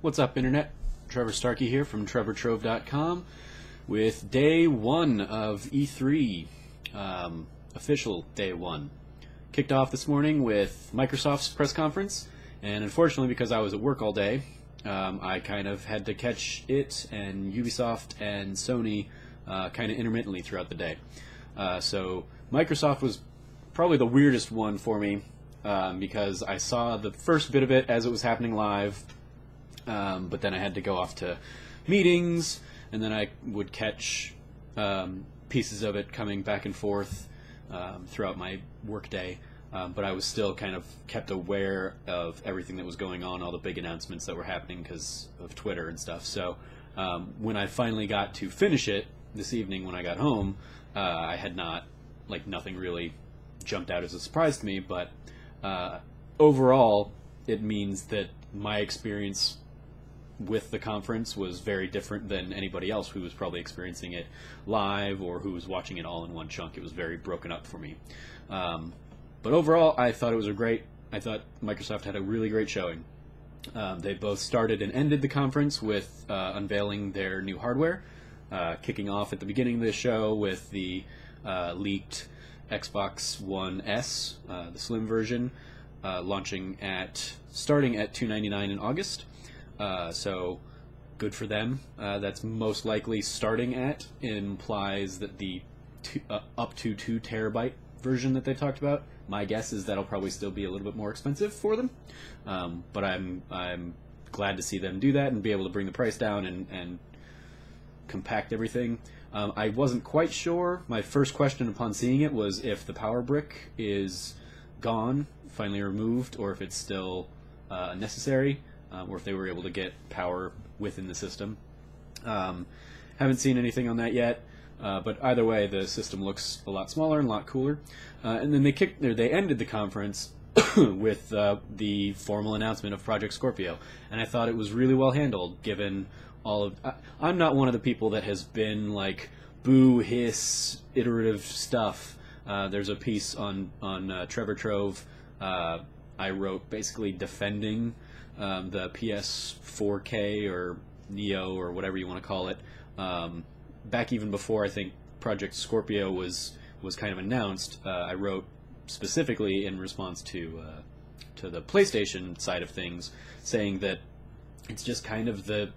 What's up, Internet? Trevor Starkey here from TrevorTrove.com with day one of E3, official day one. Kicked off this morning with Microsoft's press conference, and unfortunately, because I was at work all day, I kind of had to catch it and Ubisoft and Sony kind of intermittently throughout the day. So Microsoft was probably the weirdest one for me because I saw the first bit of it as it was happening live, but then I had to go off to meetings, and then I would catch pieces of it coming back and forth throughout my workday. But I was still kind of kept aware of everything that was going on, all the big announcements that were happening because of Twitter and stuff. So when I finally got to finish it this evening when I got home, I had nothing really jumped out as a surprise to me, but overall it means that my experience with the conference was very different than anybody else who was probably experiencing it live or who was watching it all in one chunk. It was very broken up for me. But overall, I thought I thought Microsoft had a really great showing. They both started and ended the conference with unveiling their new hardware, kicking off at the beginning of the show with the leaked Xbox One S, the slim version, starting at $299 in August. So good for them. That's most likely starting at implies that the up to 2 terabyte version that they talked about. My guess is that'll probably still be a little bit more expensive for them, but I'm glad to see them do that and be able to bring the price down and compact everything. I wasn't quite sure. My first question upon seeing it was if the power brick is gone, finally removed, or if it's still necessary, or if they were able to get power within the system. Haven't seen anything on that yet. But either way, the system looks a lot smaller and a lot cooler. And then they ended the conference with the formal announcement of Project Scorpio, and I thought it was really well handled, given all of. I'm not one of the people that has been like boo hiss iterative stuff. There's a piece on Trevor Trove I wrote basically defending the PS4K or Neo or whatever you want to call it. Back even before I think Project Scorpio was kind of announced, I wrote specifically in response to the PlayStation side of things, saying that it's just kind of the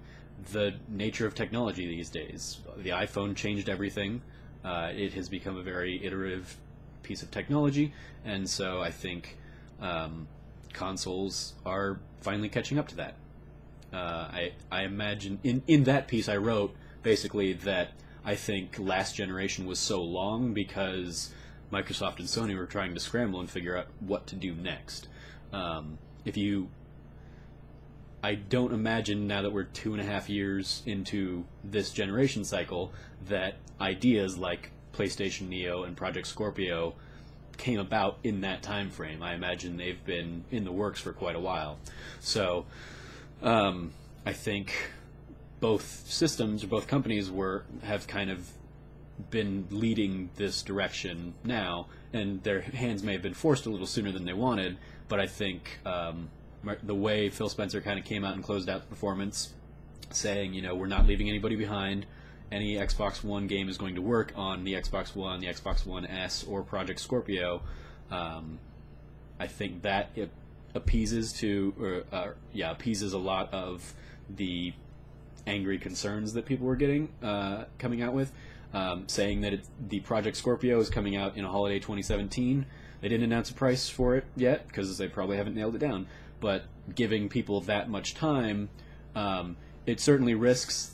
nature of technology these days. The iPhone changed everything. It has become a very iterative piece of technology, and so I think consoles are finally catching up to that. I imagine in that piece I wrote basically that I think last generation was so long because Microsoft and Sony were trying to scramble and figure out what to do next. I don't imagine, now that we're 2.5 years into this generation cycle, that ideas like PlayStation Neo and Project Scorpio came about in that time frame. I imagine they've been in the works for quite a while. So I think both systems or both companies have kind of been leading this direction now, and their hands may have been forced a little sooner than they wanted, but I think the way Phil Spencer kind of came out and closed out the performance, saying, we're not leaving anybody behind. Any Xbox One game is going to work on the Xbox One, the Xbox One S, or Project Scorpio. I think that it appeases a lot of the angry concerns that people were getting coming out with, saying that the Project Scorpio is coming out in a holiday 2017. They didn't announce a price for it yet because they probably haven't nailed it down, but giving people that much time, it certainly risks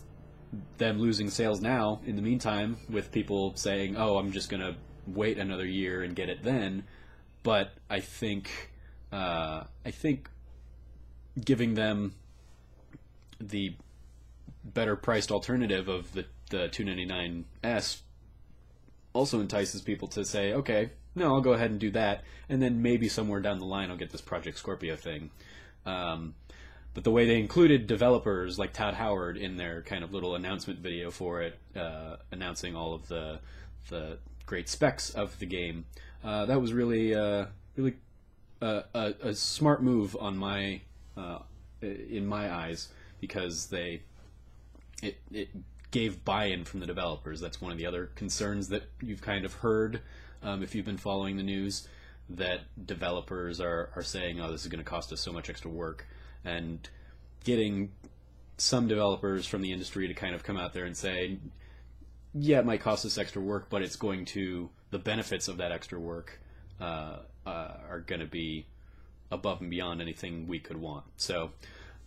them losing sales now in the meantime, with people saying, oh, I'm just going to wait another year and get it then. But I think giving them the better priced alternative of the $299S also entices people to say, okay, no, I'll go ahead and do that, and then maybe somewhere down the line I'll get this Project Scorpio thing. But the way they included developers like Todd Howard in their kind of little announcement video for it, announcing all of the great specs of the game, that was really a smart move on in my eyes, because it gave buy-in from the developers. That's one of the other concerns that you've kind of heard if you've been following the news, that developers are saying, oh, this is going to cost us so much extra work, and getting some developers from the industry to kind of come out there and say, yeah, it might cost us extra work, but it's going to, the benefits of that extra work are going to be above and beyond anything we could want. So,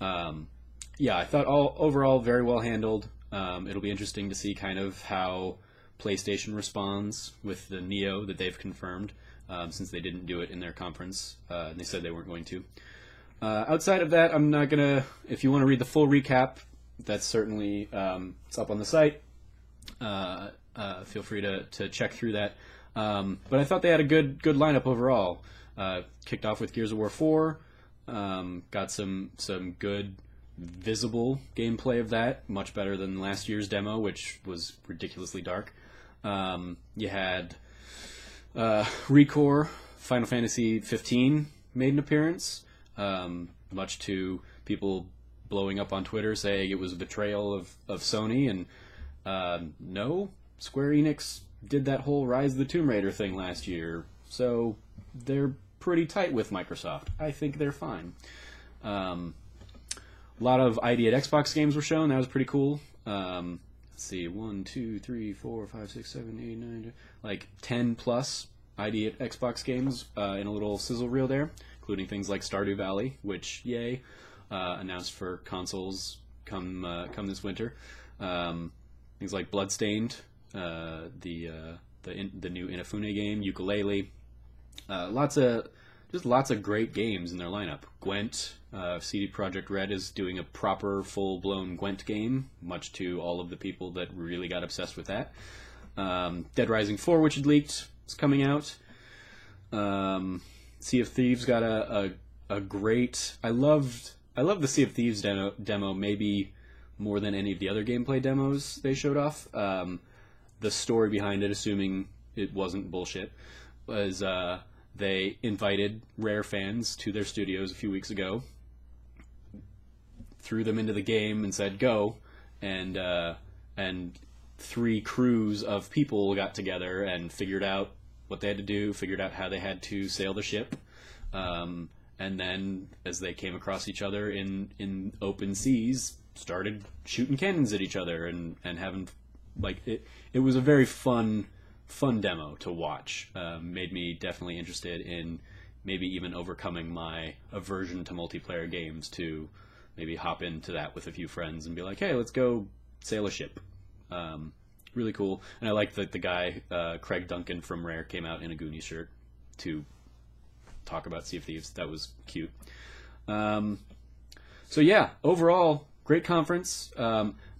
yeah, I thought overall very well handled. It'll be interesting to see kind of how PlayStation responds with the Neo that they've confirmed, since they didn't do it in their conference. And they said they weren't going to. Outside of that, I'm not going to... If you want to read the full recap, that's certainly... it's up on the site. Feel free to check through that. But I thought they had a good lineup overall. Kicked off with Gears of War 4. Got some good visible gameplay of that, much better than last year's demo, which was ridiculously dark. You had Recore, Final Fantasy 15 made an appearance, much to people blowing up on Twitter saying it was a betrayal of Sony, and no, Square Enix did that whole Rise of the Tomb Raider thing last year, so they're pretty tight with Microsoft. I think they're fine. A lot of ID at Xbox games were shown. That was pretty cool. Let's see, 1, 2, 3, 4, 5, 6, 7, 8, 9, 10, like 10 plus ID at Xbox games in a little sizzle reel there, including things like Stardew Valley, which, yay, announced for consoles come this winter. Things like Bloodstained, the new Inafune game, Yooka-Laylee, lots of great games in their lineup. Gwent, CD Projekt Red is doing a proper full-blown Gwent game, much to all of the people that really got obsessed with that. Dead Rising 4, which had leaked, is coming out. Sea of Thieves got a great... I loved the Sea of Thieves demo maybe more than any of the other gameplay demos they showed off. The story behind it, assuming it wasn't bullshit, was they invited Rare fans to their studios a few weeks ago, threw them into the game and said, go, and 3 crews of people got together and figured out what they had to do, figured out how they had to sail the ship, and then as they came across each other in open seas, started shooting cannons at each other and having, like, it was a very fun demo to watch. Made me definitely interested in maybe even overcoming my aversion to multiplayer games to maybe hop into that with a few friends and be like, hey, let's go sail a ship. Really cool. And I like that the guy, Craig Duncan from Rare, came out in a Goonies shirt to talk about Sea of Thieves. That was cute. So yeah, overall, great conference.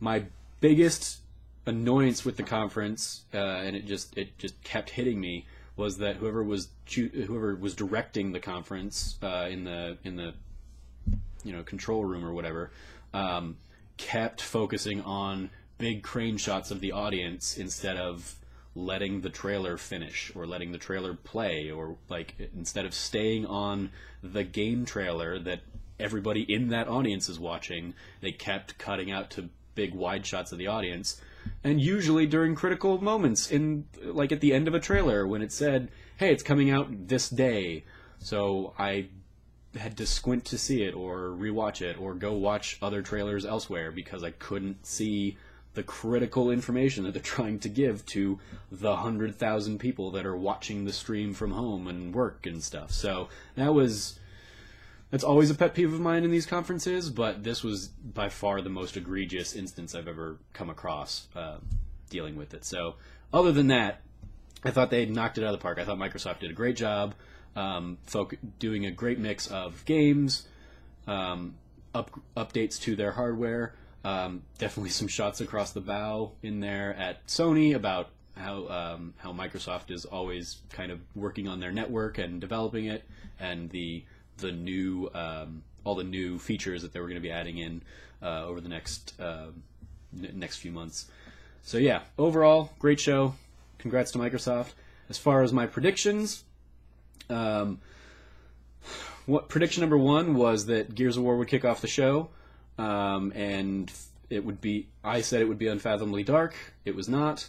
My biggest annoyance with the conference, and it just kept hitting me, was that whoever was directing the conference in the control room or whatever, kept focusing on big crane shots of the audience instead of letting the trailer finish or letting the trailer play, or like instead of staying on the game trailer that everybody in that audience is watching, they kept cutting out to big wide shots of the audience, and usually during critical moments, in like at the end of a trailer when it said, hey, it's coming out this day. So I had to squint to see it or rewatch it or go watch other trailers elsewhere because I couldn't see the critical information that they're trying to give to the 100,000 people that are watching the stream from home and work and stuff. So that's always a pet peeve of mine in these conferences, but this was by far the most egregious instance I've ever come across dealing with it. So other than that, I thought they knocked it out of the park. I thought Microsoft did a great job doing a great mix of games, updates to their hardware, definitely some shots across the bow in there at Sony about how Microsoft is always kind of working on their network and developing it, and the new all the new features that they were going to be adding in over the next few months. So yeah, overall, great show. Congrats to Microsoft. As far as my predictions, prediction number 1 was that Gears of War would kick off the show. and it would be. I said it would be unfathomably dark. It was not.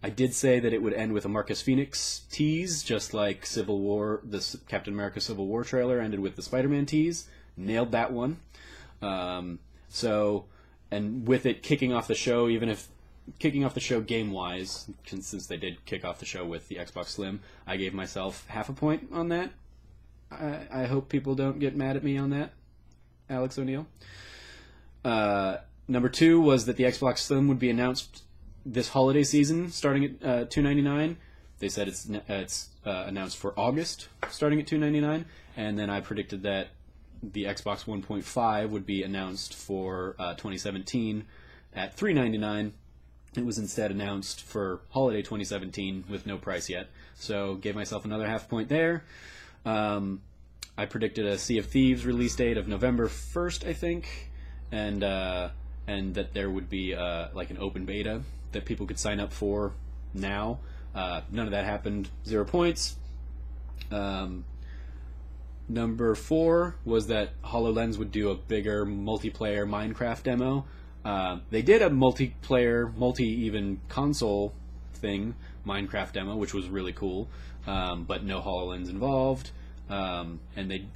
I did say that it would end with a Marcus Phoenix tease, just like Civil War, the Captain America Civil War trailer ended with the Spider-Man tease. Nailed that one. And with it kicking off the show, even if kicking off the show game-wise, since they did kick off the show with the Xbox Slim, I gave myself half a point on that. I hope people don't get mad at me on that, Alex O'Neill. Number 2 was that the Xbox Slim would be announced this holiday season, starting at $299. They said it's announced for August, starting at $299, and then I predicted that the Xbox 1.5 would be announced for 2017 at $399. It was instead announced for holiday 2017 with no price yet, so gave myself another half point there. I predicted a Sea of Thieves release date of November 1st, I think, and that there would be like an open beta that people could sign up for now. None of that happened. 0 points. Number 4 was that HoloLens would do a bigger multiplayer Minecraft demo. They did a multiplayer, multi-even console thing, Minecraft demo, which was really cool, but no HoloLens involved. And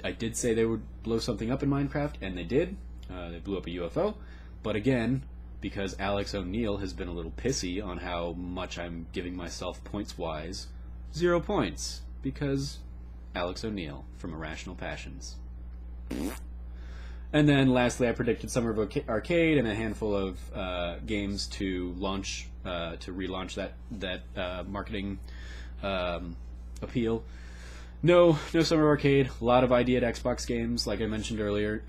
I did say they would blow something up in Minecraft, and they did. They blew up a UFO. But again, because Alex O'Neill has been a little pissy on how much I'm giving myself points-wise, 0 points, because Alex O'Neill from Irrational Passions. And then lastly, I predicted Summer of Arcade and a handful of games to launch, to relaunch that marketing appeal. No Summer of Arcade. A lot of idea at Xbox games, like I mentioned earlier,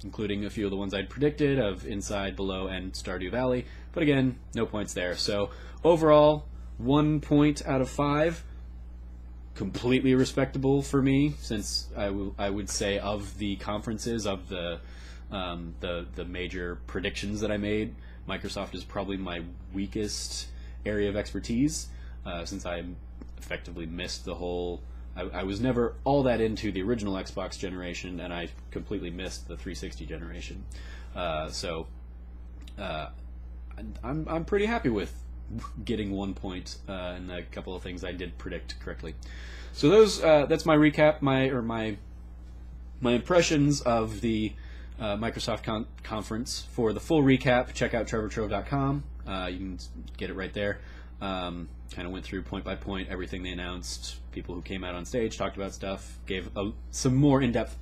including a few of the ones I'd predicted of Inside, Below, and Stardew Valley. But again, no points there. So overall, 1 point out of 5. Completely respectable for me, since I would say of the conferences, of the major predictions that I made, Microsoft is probably my weakest area of expertise, since I effectively missed the whole. I was never all that into the original Xbox generation, and I completely missed the 360 generation. So I'm pretty happy with getting 1 point and a couple of things I did predict correctly. So that's my recap, my impressions of the Microsoft conference. For the full recap, check out trevortrove.com. You can get it right there. Kind of went through point by point everything they announced, people who came out on stage, talked about stuff, gave some more in-depth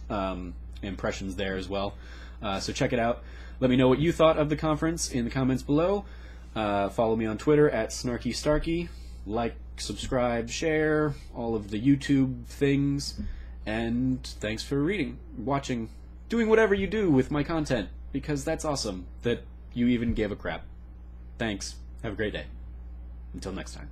impressions there as well. So check it out. Let me know what you thought of the conference in the comments below. Follow me on Twitter at SnarkyStarky. Like, subscribe, share, all of the YouTube things. And thanks for watching, doing whatever you do with my content, because that's awesome that you even gave a crap. Thanks. Have a great day. Until next time.